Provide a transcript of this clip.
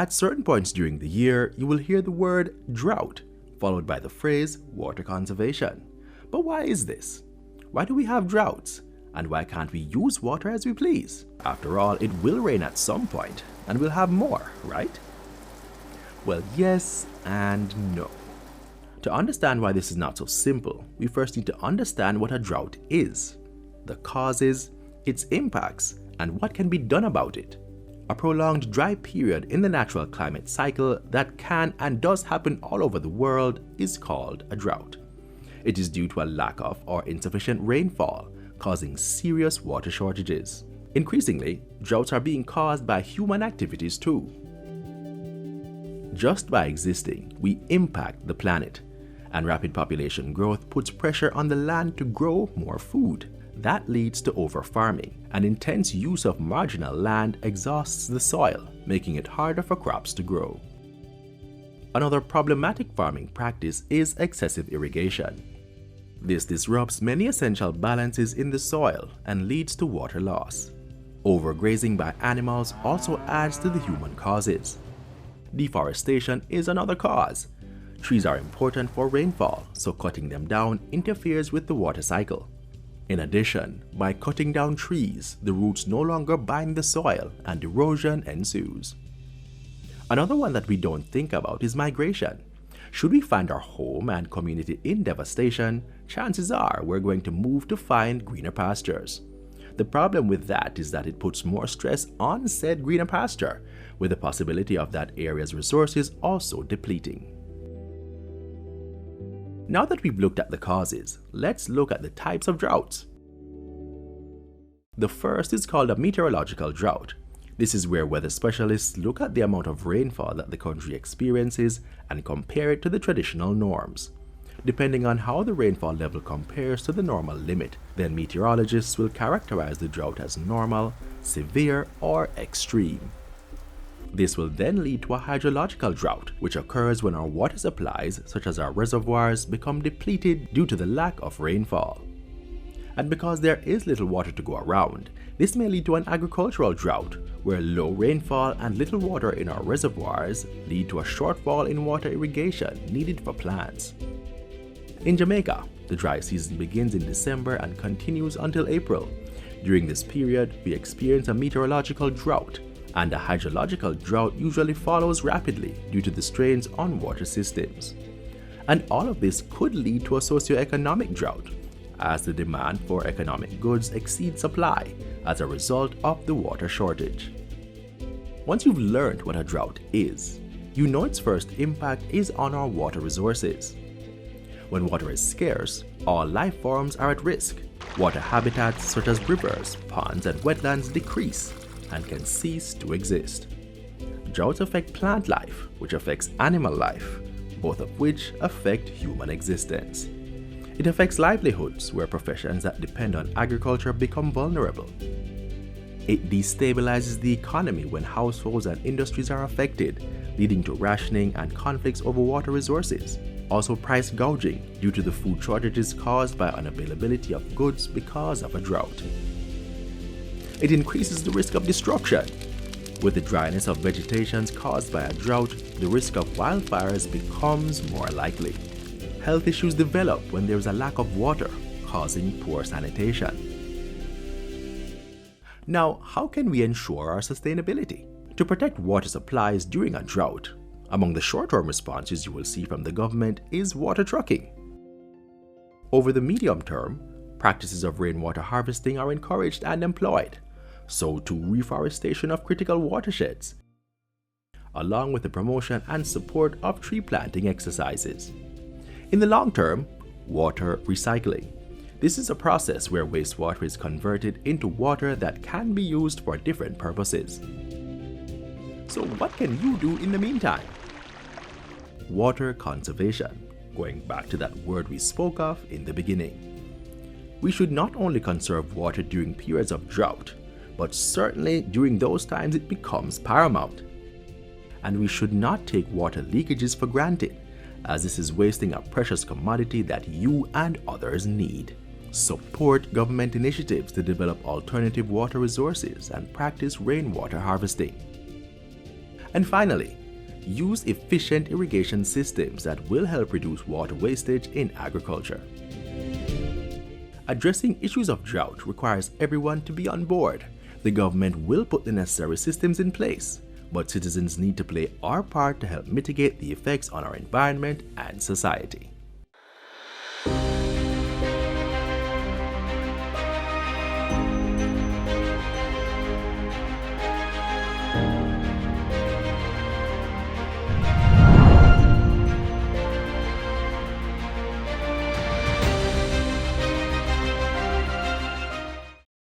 At certain points during the year, you will hear the word drought, followed by the phrase water conservation. But why is this? Why do we have droughts? And why can't we use water as we please? After all, it will rain at some point, and we'll have more, right? Well, yes and no. To understand why this is not so simple, we first need to understand what a drought is, the causes, its impacts, and what can be done about it. A prolonged dry period in the natural climate cycle that can and does happen all over the world is called a drought. It is due to a lack of or insufficient rainfall, causing serious water shortages. Increasingly, droughts are being caused by human activities too. Just by existing, we impact the planet, and rapid population growth puts pressure on the land to grow more food. That leads to over-farming, and intense use of marginal land exhausts the soil, making it harder for crops to grow. Another problematic farming practice is excessive irrigation. This disrupts many essential balances in the soil and leads to water loss. Overgrazing by animals also adds to the human causes. Deforestation is another cause. Trees are important for rainfall, so cutting them down interferes with the water cycle. In addition, by cutting down trees, the roots no longer bind the soil and erosion ensues. Another one that we don't think about is migration. Should we find our home and community in devastation, chances are we're going to move to find greener pastures. The problem with that is that it puts more stress on said greener pasture, with the possibility of that area's resources also depleting. Now that we've looked at the causes, let's look at the types of droughts. The first is called a meteorological drought. This is where weather specialists look at the amount of rainfall that the country experiences and compare it to the traditional norms. Depending on how the rainfall level compares to the normal limit, then meteorologists will characterize the drought as normal, severe, or extreme. This will then lead to a hydrological drought, which occurs when our water supplies, such as our reservoirs, become depleted due to the lack of rainfall. And because there is little water to go around, this may lead to an agricultural drought, where low rainfall and little water in our reservoirs lead to a shortfall in water irrigation needed for plants. In Jamaica, the dry season begins in December and continues until April. During this period, we experience a meteorological drought, and a hydrological drought usually follows rapidly due to the strains on water systems. And all of this could lead to a socioeconomic drought, as the demand for economic goods exceeds supply as a result of the water shortage. Once you've learned what a drought is, you know its first impact is on our water resources. When water is scarce, all life forms are at risk. Water habitats such as rivers, ponds, and wetlands decrease and can cease to exist. Droughts affect plant life, which affects animal life, both of which affect human existence. It affects livelihoods, where professions that depend on agriculture become vulnerable. It destabilizes the economy when households and industries are affected, leading to rationing and conflicts over water resources. Also price gouging due to the food shortages caused by unavailability of goods because of a drought. It increases the risk of destruction. With the dryness of vegetation caused by a drought, the risk of wildfires becomes more likely. Health issues develop when there is a lack of water, causing poor sanitation. Now, how can we ensure our sustainability? To protect water supplies during a drought, among the short-term responses you will see from the government is water trucking. Over the medium term, practices of rainwater harvesting are encouraged and employed, so too reforestation of critical watersheds, along with the promotion and support of tree planting exercises. In the long term, water recycling. This is a process where wastewater is converted into water that can be used for different purposes. So what can you do in the meantime? Water conservation, going back to that word we spoke of in the beginning. We should not only conserve water during periods of drought, but certainly during those times it becomes paramount. And we should not take water leakages for granted, as this is wasting a precious commodity that you and others need. Support government initiatives to develop alternative water resources and practice rainwater harvesting. And finally, use efficient irrigation systems that will help reduce water wastage in agriculture. Addressing issues of drought requires everyone to be on board. The government will put the necessary systems in place, but citizens need to play our part to help mitigate the effects on our environment and society.